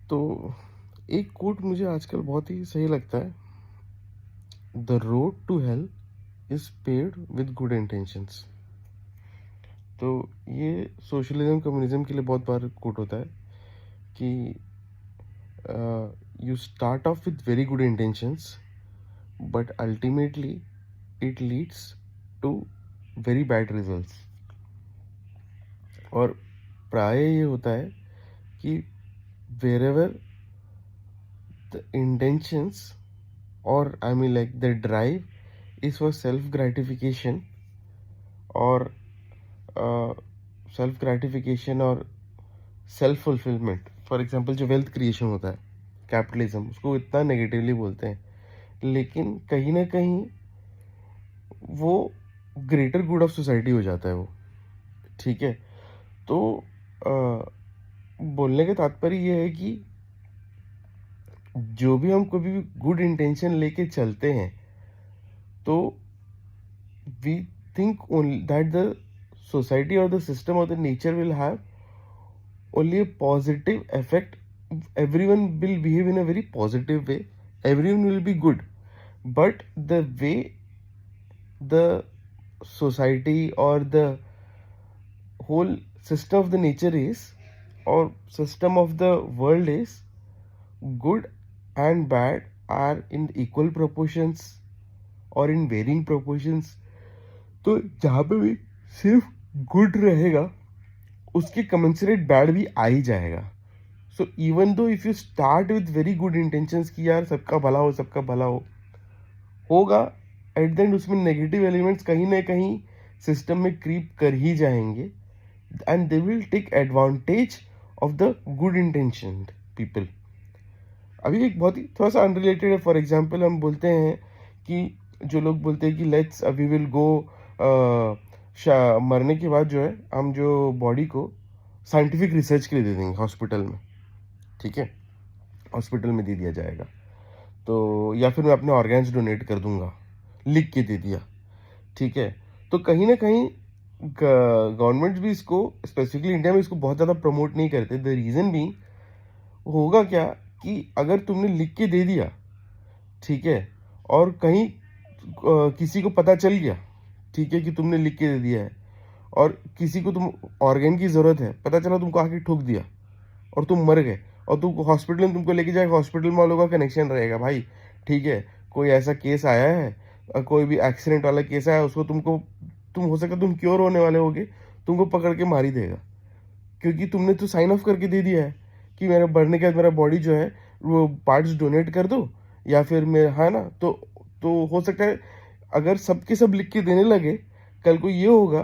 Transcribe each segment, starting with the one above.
तो एक कोट मुझे आजकल बहुत ही सही लगता है। The road to hell is paved with good intentions. तो ये सोशलिज्म कम्युनिज्म के लिए बहुत बार कोट होता है कि you start off with very good intentions but ultimately it leads to very bad results. और प्राय ये होता है कि wherever the intentions, or I mean like the drive is for self gratification, और सेल्फ ग्रेटिफिकेशन और सेल्फ फुलफिलमेंट। फॉर एग्जांपल जो wealth creation होता है, कैपिटलिज्म, उसको इतना नेगेटिवली बोलते हैं, लेकिन कहीं ना कहीं वो ग्रेटर गुड ऑफ सोसाइटी हो जाता है वो। ठीक है। तो बोलने का तात्पर्य ये है कि जो भी हम कभी भी गुड इंटेंशन लेके चलते हैं, तो we think only that the society or the system or the nature will have only a positive effect. Everyone will behave in a very positive way, everyone will be good, but the way the society or the whole system of the nature is, or system of the world is, good and bad are in equal proportions or in varying proportions। तो जहाँ पे भी सिर्फ good रहेगा, उसके commensurate bad भी आ ही जाएगा। So even though if you start with very good intentions कि यार सबका भला हो, सबका भला हो, होगा एट द एंड उसमें नेगेटिव एलिमेंट्स कहीं ना कहीं सिस्टम में क्रीप कर ही जाएंगे, and they will take advantage of the good intention people. अभी एक बहुत ही थोड़ा सा अनरिलेटेड है। फॉर एग्जाम्पल हम बोलते हैं कि जो लोग बोलते हैं कि लेट्स वी विल गो, मरने के बाद जो है हम जो बॉडी को साइंटिफिक रिसर्च के लिए दे देंगे हॉस्पिटल में। ठीक है, हॉस्पिटल में दे दिया जाएगा। तो या फिर मैं अपने ऑर्गन्स डोनेट कर दूंगा, लिख के दे दिया। ठीक है। तो कहीं ना कहीं गवर्नमेंट भी इसको, स्पेसिफिकली इंडिया में, इसको बहुत ज़्यादा प्रमोट नहीं करते। द रीज़न भी होगा क्या कि अगर तुमने लिख के दे दिया, ठीक है, और कहीं किसी को पता चल गया, ठीक है, कि तुमने लिख के दे दिया है, और किसी को तुम ऑर्गन की ज़रूरत है, पता चला तुमको आके ठोक दिया और तुम मर गए, और तुम हॉस्पिटल में तुमको लेके जाए, हॉस्पिटल वालों का कनेक्शन रहेगा भाई। ठीक है, कोई ऐसा केस आया है, कोई भी एक्सीडेंट वाला केस आया, उसको तुम हो सके तुम क्योर होने वाले होगे, तुमको पकड़ के मार ही देगा, क्योंकि तुमने तो साइन ऑफ करके दे दिया है कि मेरा बढ़ने के बाद मेरा बॉडी जो है वो पार्ट्स डोनेट कर दो, या फिर मैं, है ना। तो हो सकता है अगर सबके सब लिख के देने लगे, कल को ये होगा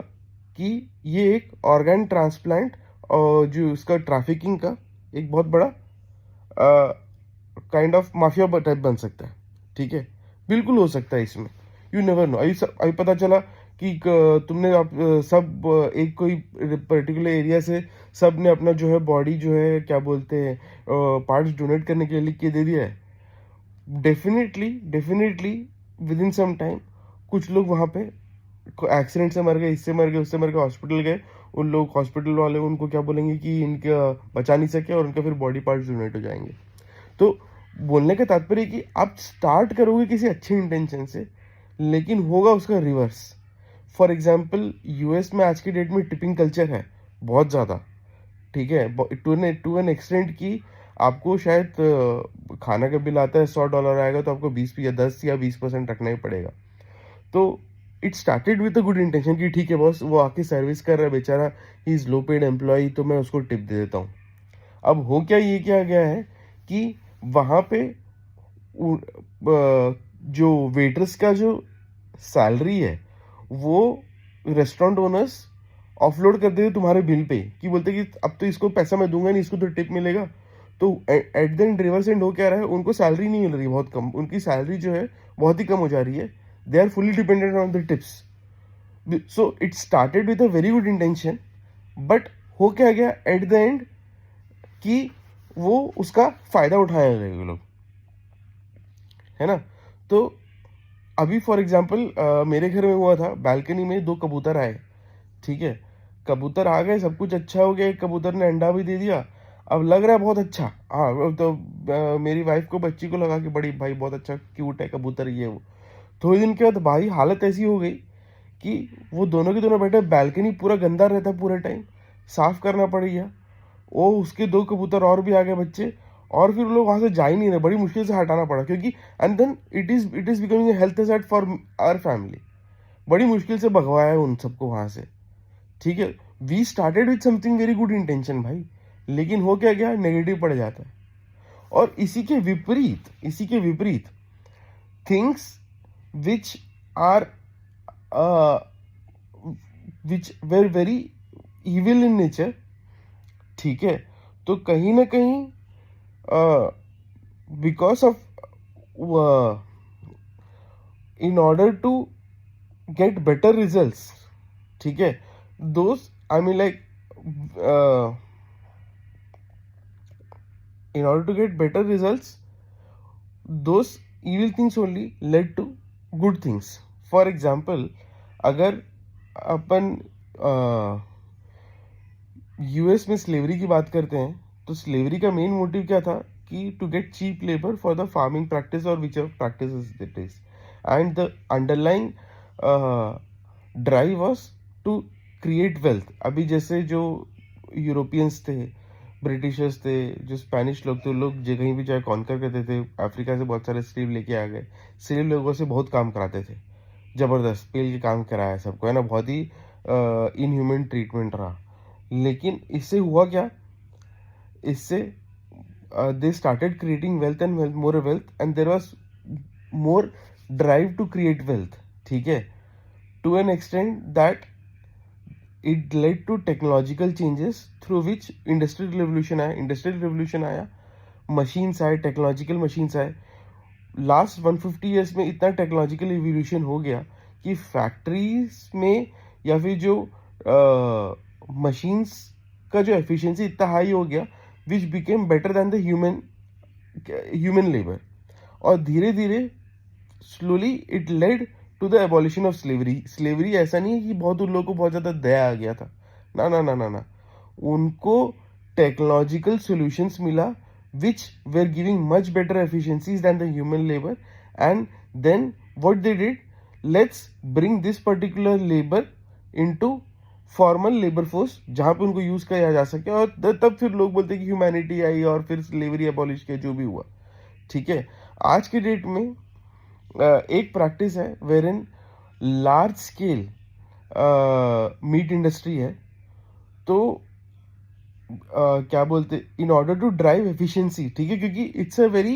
कि ये एक ऑर्गन ट्रांसप्लांट और जो उसका ट्रैफिकिंग का एक बहुत बड़ा काइंड ऑफ माफिया टाइप बन सकता है। ठीक है, बिल्कुल हो सकता है इसमें, यू नेवर नो। अभी पता चला कि तुमने सब एक कोई पर्टिकुलर एरिया से सब ने अपना जो है बॉडी जो है क्या बोलते हैं पार्ट्स डोनेट करने के लिए लिख के दे दिया है। Definitely within some time कुछ लोग वहाँ पे एक्सीडेंट से मर गए, इससे मर गए, उससे मर गए, हॉस्पिटल गए, उन लोग हॉस्पिटल वाले उनको क्या बोलेंगे कि इनका बचा नहीं सके, और उनका फिर बॉडी पार्ट्स डोनेट हो जाएंगे। तो बोलने का तात्पर्य कि आप स्टार्ट करोगे किसी अच्छे इंटेंशन से, लेकिन होगा उसका रिवर्स। फॉर एग्जाम्पल यूएस में आज की डेट में टिपिंग कल्चर है बहुत ज़्यादा। ठीक है, टू एन एक्सटेंट की आपको शायद खाना का बिल आता है $100 आएगा, तो आपको 10 या 20% रखना ही पड़ेगा। तो it started with a good intention कि ठीक है बॉस, वो आके सर्विस कर रहा है बेचारा, he is low paid employ, तो मैं उसको टिप दे देता हूँ। अब हो क्या ये क्या गया है कि वहाँ पे जो वेटर्स का जो सैलरी है वो रेस्टोरेंट ओनर्स ऑफलोड कर देते तुम्हारे बिल पे, कि बोलते कि अब तो इसको पैसा मैं दूंगा नहीं, इसको तो टिप मिलेगा। तो eight the and reverse and हो क्या रहा है, उनको सैलरी नहीं मिल रही, बहुत कम, उनकी सैलरी जो है बहुत ही कम हो जा रही है। They are fully dependent on the tips. So it started with a very good intention, but हो क्या गया एट द एंड कि वो उसका फायदा उठाने लगे लोग, है ना। तो अभी फॉर एग्जाम्पल मेरे घर में हुआ था, बालकनी में 2 कबूतर आए। ठीक है, कबूतर आ गए, सब कुछ अच्छा हो गया, एक कबूतर ने अंडा भी दे दिया। अब लग रहा है बहुत अच्छा, हाँ, तो मेरी वाइफ को, बच्ची को लगा कि बड़ी भाई बहुत अच्छा क्यूट है कबूतर ये वो। थोड़े दिन के बाद भाई हालत ऐसी हो गई कि वो दोनों के दोनों बैठे, बालकनी पूरा गंदा रहता पूरे टाइम, साफ करना पड़ गया। वो उसके 2 कबूतर और भी आ गए बच्चे, और फिर लोग वहाँ से जा ही नहीं रहे, बड़ी मुश्किल से हटाना पड़ा, क्योंकि and then it is becoming a health hazard for our family. बड़ी मुश्किल से भगवाया उन सबको वहाँ से, ठीक है। We started with something very good intention भाई, लेकिन हो क्या गया, नेगेटिव पड़ जाता है। और इसी के विपरीत things which are which were very evil in nature, ठीक है। तो कहीं ना कहीं because of, in order to get better results, ठीक है, दोस्त, I mean like, in order to get better results, those evil things only led to good things. For example, अगर अपन यूएस में स्लेवरी की बात करते हैं, तो स्लेवरी का मेन मोटिव क्या था कि to get cheap labour for the farming practice और whichever practice it is, and the underlying drive was to create wealth. अभी जैसे जो यूरोपियंस थे, ब्रिटिशर्स थे, जो स्पेनिश लोग थे, लोग जो कहीं भी जाए कॉन्कर करते थे, अफ्रीका से बहुत सारे स्लेव लेके आ गए, स्लेव लोगों से बहुत काम कराते थे, ज़बरदस्त पेल के काम कराया सबको, है ना, बहुत ही इनह्यूमन ट्रीटमेंट रहा। लेकिन इससे हुआ क्या, इससे they started creating wealth and more wealth, and there was more drive to create wealth, ठीक है, to an extent that it led to technological changes through which industrial revolution आया, मशीन्स आए, टेक्नोलॉजिकल मशीन्स आए। Last 150 years में इतना technological evolution हो गया कि फैक्ट्रीज में या फिर जो मशीन्स का जो एफिशिएंसी इतना हाई हो गया, which became better than the human labour. और धीरे धीरे slowly it led to the abolition of slavery ऐसा नहीं है कि बहुत उन लोगों को बहुत ज़्यादा दया आ गया था, ना ना ना ना ना, उनको टेक्नोलॉजिकल सॉल्यूशंस मिला which were giving much better efficiencies than the human labor, and then what they did, let's bring this particular labor into formal labour force जहाँ पे उनको यूज किया जा सके, और तब फिर लोग बोलते हैं कि ह्यूमैनिटी आई और फिर स्लेवरी एबॉलिश किया, जो भी हुआ, ठीक है। आज के डेट में एक प्रैक्टिस है where in large scale meat industry है, तो क्या बोलते, in order to drive efficiency, ठीक है, क्योंकि it's a very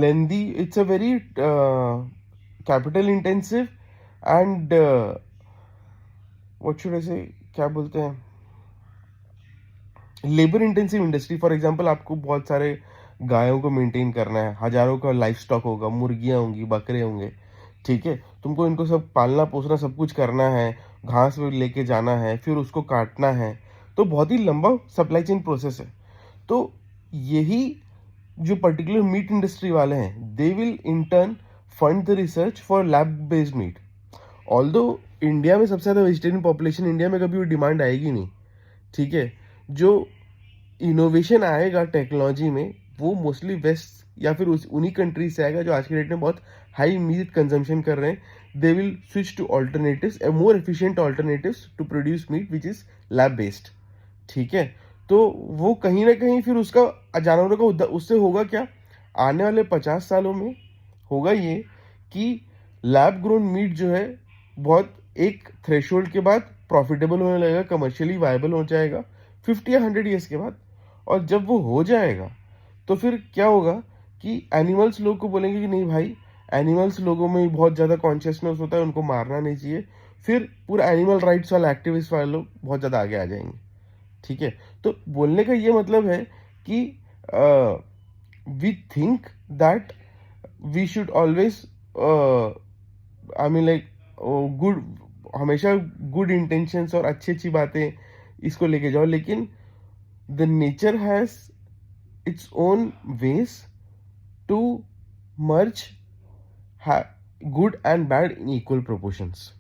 lengthy, it's a very capital intensive and what should I say, क्या बोलते हैं, labour intensive industry. For example, आपको बहुत सारे गायों को मेंटेन करना है, हजारों का लाइफ स्टॉक होगा, मुर्गियां होंगी, बकरे होंगे, ठीक है, तुमको इनको सब पालना पोसना सब कुछ करना है, घास में लेके जाना है, फिर उसको काटना है, तो बहुत ही लंबा सप्लाई चेन प्रोसेस है। तो यही जो पर्टिकुलर मीट इंडस्ट्री वाले हैं, they will in turn fund the research for lab based meat. Although India में सबसे ज़्यादा वेजिटेरियन पॉपुलेशन, इंडिया में कभी वो डिमांड आएगी नहीं, ठीक है। जो इनोवेशन आएगा टेक्नोलॉजी में, वो मोस्टली वेस्ट या फिर उन्हीं कंट्रीज से आएगा जो आज के डेट में बहुत हाई मीट कंजम्पशन कर रहे हैं। They will switch to alternatives, more efficient alternatives to produce meat which is lab based, ठीक है। तो वो कहीं ना कहीं फिर उसका जानवरों का उससे होगा क्या, आने वाले 50 सालों में होगा ये कि लैब ग्रोन मीट जो है बहुत एक थ्रेशोल्ड के बाद प्रॉफिटेबल होने लगेगा, कमर्शियली वायबल हो जाएगा 50 या 100 ईयर्स के बाद। और जब वो हो जाएगा तो फिर क्या होगा कि एनिमल्स लोग को बोलेंगे कि नहीं भाई, एनिमल्स लोगों में बहुत ज़्यादा कॉन्शियसनेस होता है, उनको मारना नहीं चाहिए, फिर पूरा एनिमल राइट्स वाला एक्टिविस्ट वाले लोग बहुत ज़्यादा आगे आ जाएंगे, ठीक है। तो बोलने का ये मतलब है कि we think that we should always, I mean like, good, हमेशा गुड इंटेंशंस और अच्छी अच्छी बातें इसको लेके जाओ, लेकिन the nature has its own ways to merge good and bad in equal proportions.